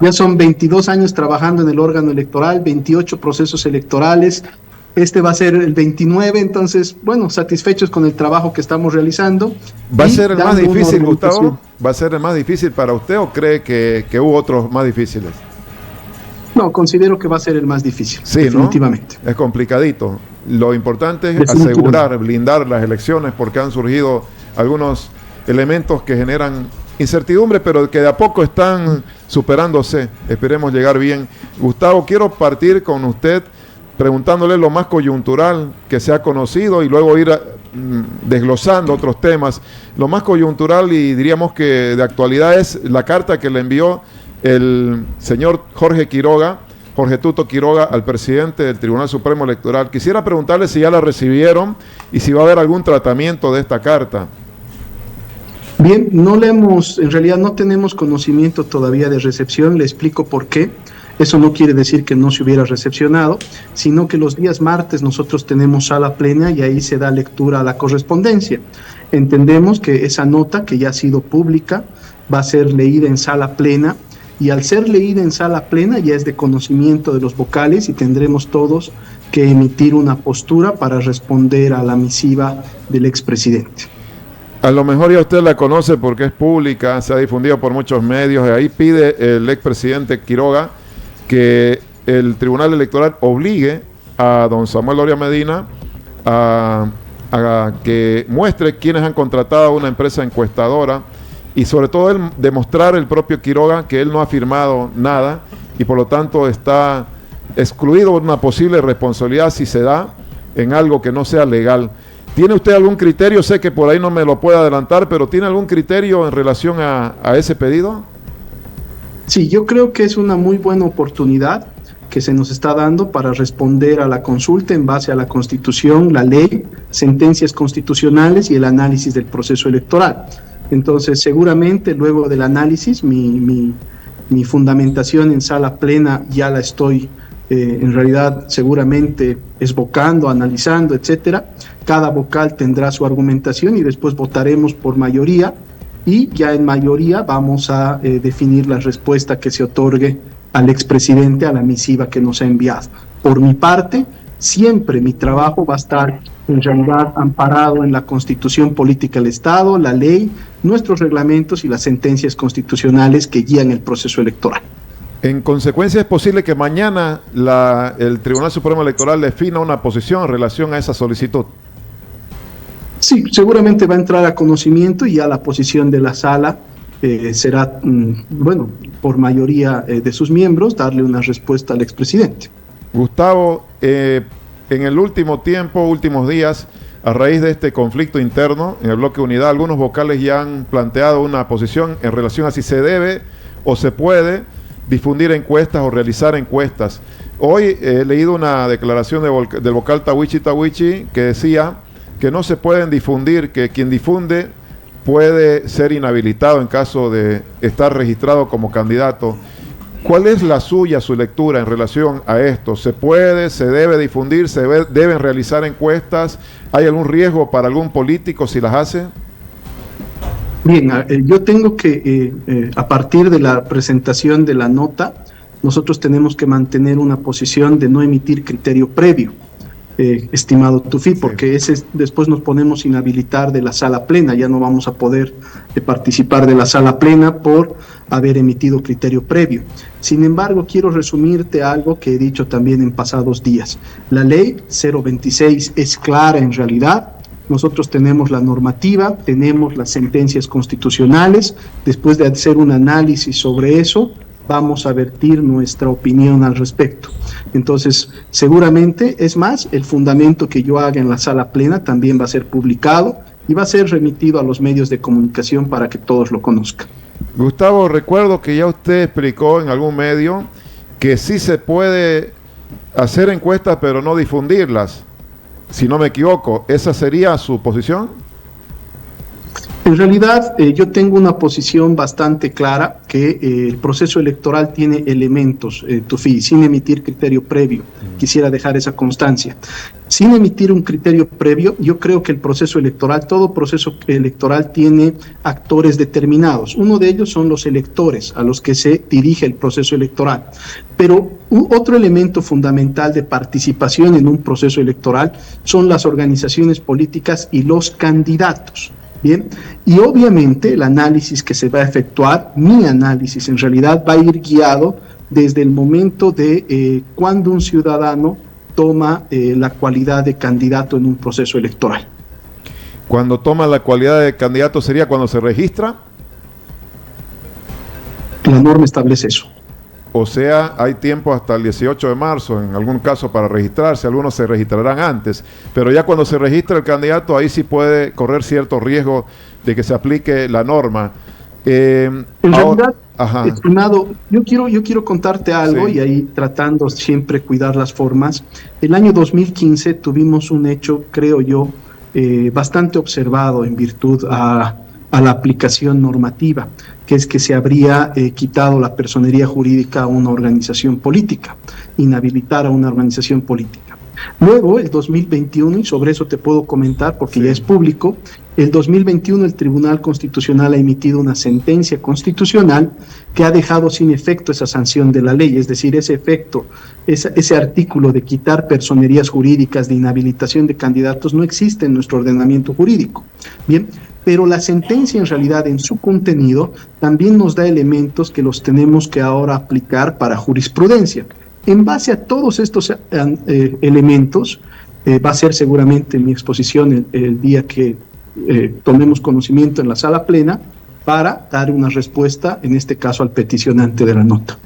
Ya son 22 años trabajando en el órgano electoral, 28 procesos electorales. Este va a ser el 29, entonces, bueno, satisfechos con el trabajo que estamos realizando. ¿Va a ser el más dando una difícil, Gustavo? organización. ¿Va a ser el más difícil para usted o cree que hubo otros más difíciles? No, considero que va a ser el más difícil, Sí, definitivamente. ¿no? Es complicadito. Lo importante es Definitivamente. asegurar, blindar las elecciones porque han surgido algunos elementos que generan incertidumbre, pero que de a poco están superándose. Esperemos llegar bien. Gustavo, quiero partir con usted preguntándole lo más coyuntural que se ha conocido y luego ir desglosando otros temas. Lo más coyuntural y diríamos que de actualidad es la carta que le envió el señor Jorge Tuto Quiroga, al presidente del Tribunal Supremo Electoral. Quisiera preguntarle si ya la recibieron y si va a haber algún tratamiento de esta carta. Bien, en realidad no tenemos conocimiento todavía de recepción, le explico por qué. Eso no quiere decir que no se hubiera recepcionado, sino que los días martes nosotros tenemos sala plena y ahí se da lectura a la correspondencia. Entendemos que esa nota, que ya ha sido pública, va a ser leída en sala plena, y al ser leída en sala plena ya es de conocimiento de los vocales y tendremos todos que emitir una postura para responder a la misiva del expresidente. A lo mejor ya usted la conoce porque es pública, se ha difundido por muchos medios, y ahí pide el expresidente Quiroga que el Tribunal Electoral obligue a don Samuel Loria Medina a que muestre quiénes han contratado a una empresa encuestadora y sobre todo demostrar el propio Quiroga que él no ha firmado nada y por lo tanto está excluido de una posible responsabilidad si se da en algo que no sea legal. ¿Tiene usted algún criterio? Sé que por ahí no me lo puede adelantar, pero ¿tiene algún criterio en relación a ese pedido? Sí, yo creo que es una muy buena oportunidad que se nos está dando para responder a la consulta en base a la Constitución, la ley, sentencias constitucionales y el análisis del proceso electoral. Entonces, seguramente luego del análisis, mi fundamentación en sala plena ya la estoy en realidad seguramente esbocando, analizando, etcétera. Cada vocal tendrá su argumentación y después votaremos por mayoría y ya en mayoría vamos a definir la respuesta que se otorgue al expresidente a la misiva que nos ha enviado. Por mi parte, siempre mi trabajo va a estar en realidad amparado en la Constitución Política del Estado, la ley, nuestros reglamentos y las sentencias constitucionales que guían el proceso electoral. En consecuencia, ¿es posible que mañana el Tribunal Supremo Electoral defina una posición en relación a esa solicitud? Sí, seguramente va a entrar a conocimiento y ya la posición de la sala será, bueno, por mayoría de sus miembros, darle una respuesta al expresidente. Gustavo, en el último tiempo, últimos días, a raíz de este conflicto interno en el bloque Unidad, algunos vocales ya han planteado una posición en relación a si se debe o se puede difundir encuestas o realizar encuestas. Hoy he leído una declaración del vocal Tawichi que decía que no se pueden difundir, que quien difunde puede ser inhabilitado en caso de estar registrado como candidato. ¿Cuál es la suya, su lectura en relación a esto? ¿Se puede, se debe difundir, deben realizar encuestas? ¿Hay algún riesgo para algún político si las hace? Bien, yo tengo que, a partir de la presentación de la nota, nosotros tenemos que mantener una posición de no emitir criterio previo, estimado Tufi, porque después nos ponemos inhabilitar de la sala plena, ya no vamos a poder participar de la sala plena por haber emitido criterio previo. Sin embargo, quiero resumirte algo que he dicho también en pasados días. La ley 026 es clara en realidad. Nosotros tenemos la normativa, tenemos las sentencias constitucionales. Después de hacer un análisis sobre eso, vamos a vertir nuestra opinión al respecto. Entonces, seguramente, es más, el fundamento que yo haga en la sala plena también va a ser publicado y va a ser remitido a los medios de comunicación para que todos lo conozcan. Gustavo, recuerdo que ya usted explicó en algún medio que sí se puede hacer encuestas pero no difundirlas. Si no me equivoco, ¿esa sería su posición? En realidad, yo tengo una posición bastante clara que el proceso electoral tiene elementos, Tufi, sin emitir criterio previo. Quisiera dejar esa constancia. Sin emitir un criterio previo, yo creo que el proceso electoral, todo proceso electoral tiene actores determinados. Uno de ellos son los electores a los que se dirige el proceso electoral. Pero otro elemento fundamental de participación en un proceso electoral son las organizaciones políticas y los candidatos. Bien, y obviamente el análisis que se va a efectuar, mi análisis en realidad va a ir guiado desde el momento de cuando un ciudadano toma la cualidad de candidato en un proceso electoral. Cuando toma la cualidad de candidato sería cuando se registra. La norma establece eso. O sea, hay tiempo hasta el 18 de marzo, en algún caso, para registrarse. Algunos se registrarán antes, pero ya cuando se registra el candidato, ahí sí puede correr cierto riesgo de que se aplique la norma. En realidad, estimado, yo quiero contarte algo, sí, y ahí tratando siempre cuidar las formas. El año 2015 tuvimos un hecho, creo yo, bastante observado en virtud a la aplicación normativa, que es que se habría quitado la personería jurídica a una organización política, inhabilitar a una organización política. Luego, el 2021, y sobre eso te puedo comentar porque ya es público, el 2021 el Tribunal Constitucional ha emitido una sentencia constitucional que ha dejado sin efecto esa sanción de la ley, es decir, ese efecto, ese artículo de quitar personerías jurídicas, de inhabilitación de candidatos, no existe en nuestro ordenamiento jurídico. Bien, pero la sentencia en realidad en su contenido también nos da elementos que los tenemos que ahora aplicar para jurisprudencia. En base a todos estos elementos, va a ser seguramente mi exposición el día que tomemos conocimiento en la sala plena para dar una respuesta, en este caso al peticionante de la nota.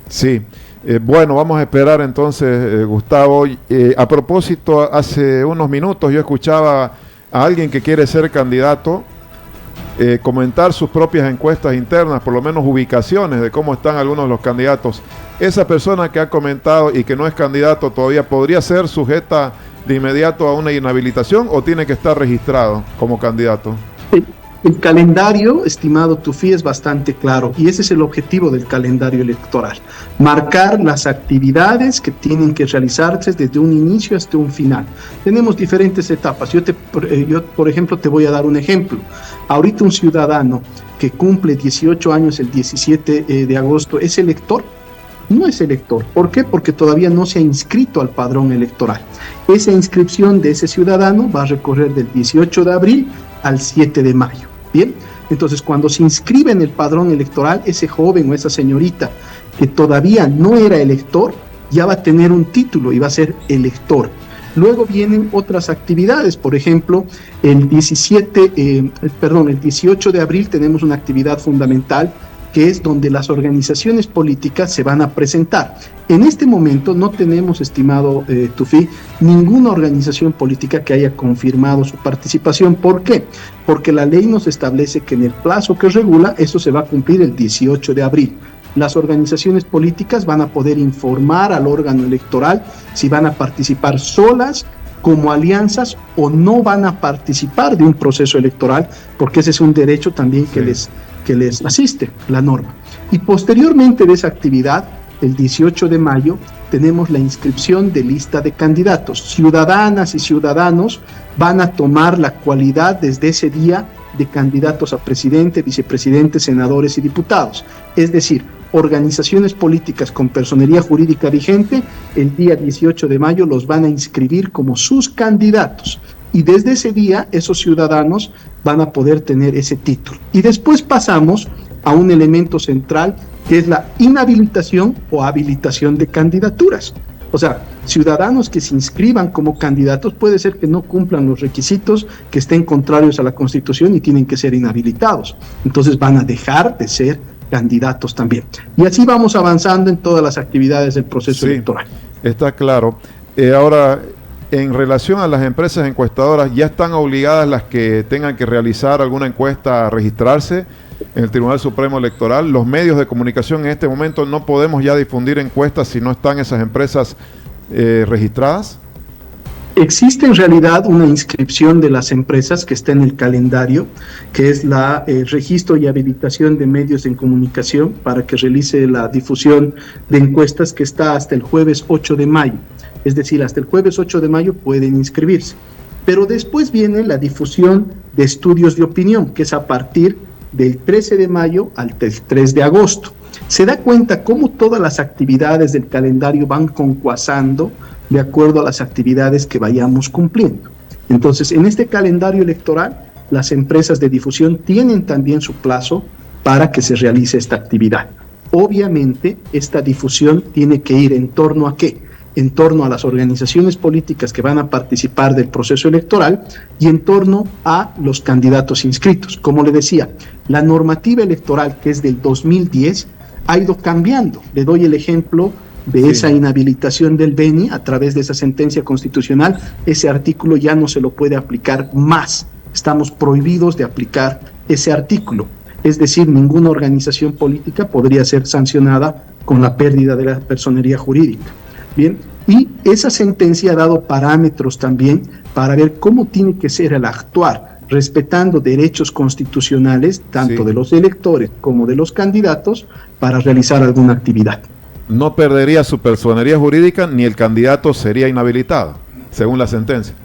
Sí, bueno, vamos a esperar entonces, Gustavo. A propósito, hace unos minutos yo escuchaba a alguien que quiere ser candidato comentar sus propias encuestas internas, por lo menos ubicaciones de cómo están algunos de los candidatos. Esa persona que ha comentado y que no es candidato todavía, ¿podría ser sujeta de inmediato a una inhabilitación o tiene que estar registrado como candidato? El calendario, estimado Tufi, es bastante claro y ese es el objetivo del calendario electoral. Marcar las actividades que tienen que realizarse desde un inicio hasta un final. Tenemos diferentes etapas. Yo, por ejemplo, te voy a dar un ejemplo. Ahorita un ciudadano que cumple 18 años el 17 de agosto, ¿es elector? No es elector. ¿Por qué? Porque todavía no se ha inscrito al padrón electoral. Esa inscripción de ese ciudadano va a recorrer del 18 de abril al 7 de mayo. Bien, entonces cuando se inscribe en el padrón electoral, ese joven o esa señorita que todavía no era elector, ya va a tener un título y va a ser elector. Luego vienen otras actividades, por ejemplo, el 18 de abril tenemos una actividad fundamental que es donde las organizaciones políticas se van a presentar. En este momento no tenemos, estimado Tufi, ninguna organización política que haya confirmado su participación. ¿Por qué? Porque la ley nos establece que en el plazo que regula, eso se va a cumplir el 18 de abril. Las organizaciones políticas van a poder informar al órgano electoral si van a participar solas, como alianzas, o no van a participar de un proceso electoral, porque ese es un derecho también que les asiste la norma. Y posteriormente de esa actividad, el 18 de mayo, tenemos la inscripción de lista de candidatos. Ciudadanas y ciudadanos van a tomar la cualidad desde ese día de candidatos a presidente, vicepresidente, senadores y diputados. Es decir, organizaciones políticas con personería jurídica vigente, el día 18 de mayo los van a inscribir como sus candidatos. Y desde ese día, esos ciudadanos van a poder tener ese título. Y después pasamos a un elemento central, que es la inhabilitación o habilitación de candidaturas. O sea, ciudadanos que se inscriban como candidatos puede ser que no cumplan los requisitos, que estén contrarios a la Constitución y tienen que ser inhabilitados. Entonces van a dejar de ser candidatos también. Y así vamos avanzando en todas las actividades del proceso electoral. Está claro. Ahora, en relación a las empresas encuestadoras, ¿ya están obligadas las que tengan que realizar alguna encuesta a registrarse en el Tribunal Supremo Electoral? Los medios de comunicación en este momento no podemos ya difundir encuestas si no están esas empresas registradas. Existe en realidad una inscripción de las empresas que está en el calendario, que es la registro y habilitación de medios de comunicación para que realice la difusión de encuestas, que está hasta el jueves 8 de mayo. Es decir, hasta el jueves 8 de mayo pueden inscribirse. Pero después viene la difusión de estudios de opinión, que es a partir del 13 de mayo al 3 de agosto. Se da cuenta cómo todas las actividades del calendario van concuasando de acuerdo a las actividades que vayamos cumpliendo. Entonces, en este calendario electoral, las empresas de difusión tienen también su plazo para que se realice esta actividad. Obviamente, esta difusión tiene que ir en torno a ¿qué? En torno a las organizaciones políticas que van a participar del proceso electoral y en torno a los candidatos inscritos. Como le decía, la normativa electoral, que es del 2010, ha ido cambiando. Le doy el ejemplo de esa inhabilitación del Beni a través de esa sentencia constitucional. Ese artículo ya no se lo puede aplicar más. Estamos prohibidos de aplicar ese artículo. Es decir, ninguna organización política podría ser sancionada con la pérdida de la personería jurídica. Bien, y esa sentencia ha dado parámetros también para ver cómo tiene que ser el actuar, respetando derechos constitucionales, tanto de los electores como de los candidatos, para realizar alguna actividad. No perdería su personería jurídica ni el candidato sería inhabilitado, según la sentencia.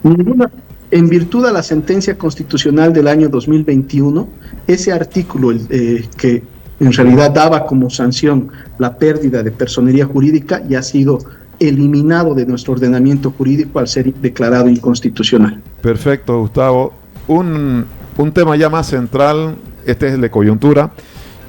En virtud de la sentencia constitucional del año 2021, ese artículo que en realidad daba como sanción la pérdida de personería jurídica ya ha sido eliminado de nuestro ordenamiento jurídico al ser declarado inconstitucional. Perfecto, Gustavo. Un tema ya más central, este es el de coyuntura.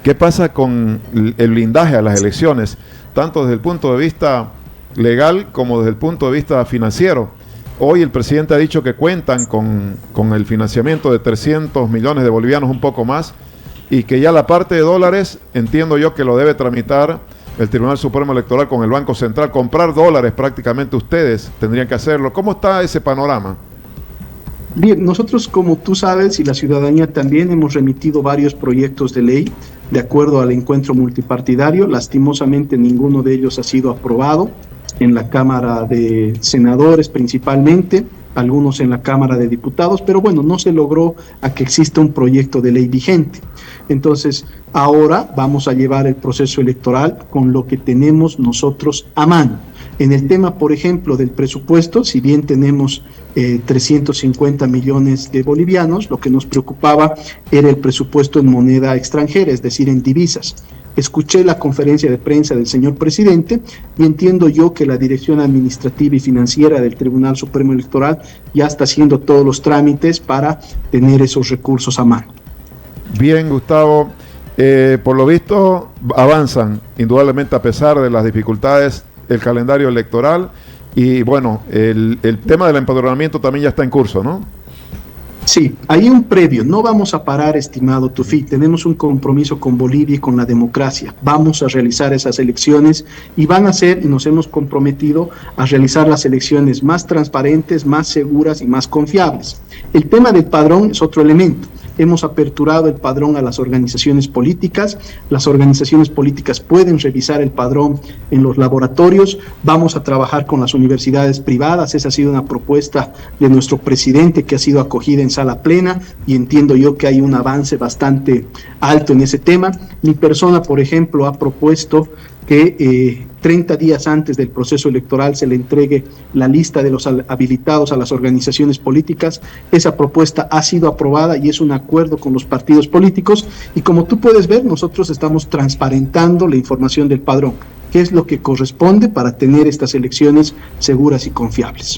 ¿Qué pasa con el blindaje a las elecciones, tanto desde el punto de vista legal como desde el punto de vista financiero? Hoy el presidente ha dicho que cuentan con el financiamiento de 300 millones de bolivianos, un poco más, y que ya la parte de dólares, entiendo yo que lo debe tramitar el Tribunal Supremo Electoral con el Banco Central. Comprar dólares prácticamente ustedes tendrían que hacerlo. ¿Cómo está ese panorama? Bien, nosotros, como tú sabes, y la ciudadanía también, hemos remitido varios proyectos de ley de acuerdo al encuentro multipartidario. Lastimosamente ninguno de ellos ha sido aprobado en la Cámara de Senadores principalmente, algunos en la Cámara de Diputados, pero bueno, no se logró a que exista un proyecto de ley vigente. Entonces, ahora vamos a llevar el proceso electoral con lo que tenemos nosotros a mano. En el tema, por ejemplo, del presupuesto, si bien tenemos 350 millones de bolivianos, lo que nos preocupaba era el presupuesto en moneda extranjera, es decir, en divisas. Escuché la conferencia de prensa del señor presidente y entiendo yo que la Dirección Administrativa y Financiera del Tribunal Supremo Electoral ya está haciendo todos los trámites para tener esos recursos a mano. Bien, Gustavo. Por lo visto avanzan indudablemente a pesar de las dificultades el calendario electoral y bueno, el tema del empadronamiento también ya está en curso, ¿no? Sí, hay un previo, no vamos a parar, estimado Tufi, tenemos un compromiso con Bolivia y con la democracia, vamos a realizar esas elecciones y van a ser, y nos hemos comprometido a realizar las elecciones más transparentes, más seguras y más confiables. El tema del padrón es otro elemento. Hemos aperturado el padrón a las organizaciones políticas. Las organizaciones políticas pueden revisar el padrón en los laboratorios. Vamos a trabajar con las universidades privadas. Esa ha sido una propuesta de nuestro presidente que ha sido acogida en sala plena y entiendo yo que hay un avance bastante alto en ese tema. Mi persona, por ejemplo, ha propuesto que 30 días antes del proceso electoral se le entregue la lista de los habilitados a las organizaciones políticas. Esa propuesta ha sido aprobada y es un acuerdo con los partidos políticos y como tú puedes ver, nosotros estamos transparentando la información del padrón, que es lo que corresponde para tener estas elecciones seguras y confiables.